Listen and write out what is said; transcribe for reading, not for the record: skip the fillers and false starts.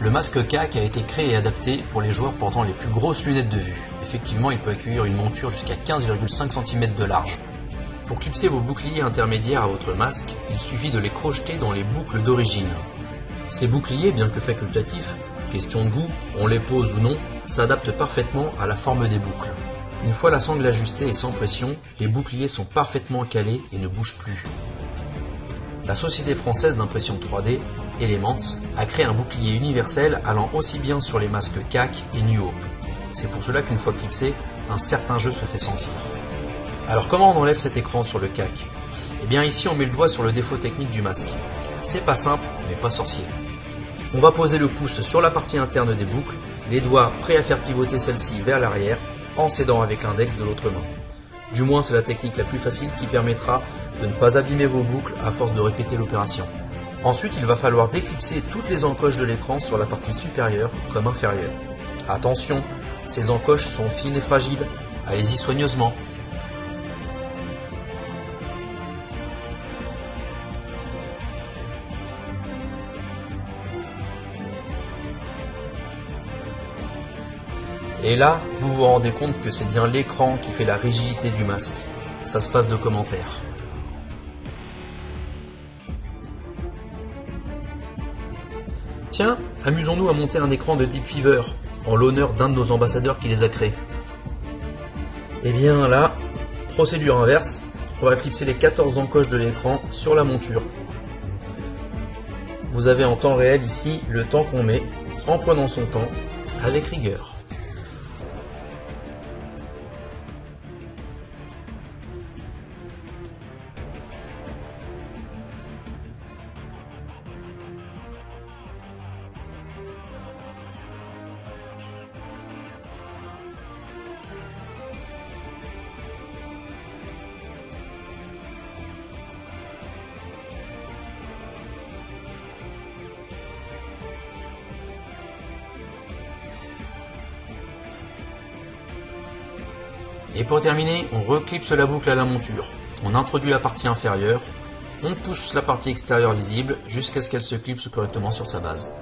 Le masque CAC a été créé et adapté pour les joueurs portant les plus grosses lunettes de vue. Effectivement, il peut accueillir une monture jusqu'à 15,5 cm de large. Pour clipser vos boucliers intermédiaires à votre masque, il suffit de les crocheter dans les boucles d'origine. Ces boucliers, bien que facultatifs, question de goût, on les pose ou non, s'adaptent parfaitement à la forme des boucles. Une fois la sangle ajustée et sans pression, les boucliers sont parfaitement calés et ne bougent plus. La société française d'impression 3D, Elements, a créé un bouclier universel allant aussi bien sur les masques CAC et New Hope. C'est pour cela qu'une fois clipsé, un certain jeu se fait sentir. Alors comment on enlève cet écran sur le CAC? Eh bien ici on met le doigt sur le défaut technique du masque. C'est pas simple, mais pas sorcier. On va poser le pouce sur la partie interne des boucles, les doigts prêts à faire pivoter celle-ci vers l'arrière, en s'aidant avec l'index de l'autre main. Du moins c'est la technique la plus facile qui permettra de ne pas abîmer vos boucles à force de répéter l'opération. Ensuite il va falloir déclipser toutes les encoches de l'écran sur la partie supérieure comme inférieure. Attention, ces encoches sont fines et fragiles, allez-y soigneusement. Et là, vous vous rendez compte que c'est bien l'écran qui fait la rigidité du masque. Ça se passe de commentaires. Tiens, amusons-nous à monter un écran de Deep Fever, en l'honneur d'un de nos ambassadeurs qui les a créés. Et bien là, procédure inverse, on va clipser les 14 encoches de l'écran sur la monture. Vous avez en temps réel ici le temps qu'on met, en prenant son temps, avec rigueur. Et pour terminer, on reclipse la boucle à la monture. On introduit la partie inférieure, on pousse la partie extérieure visible jusqu'à ce qu'elle se clipse correctement sur sa base.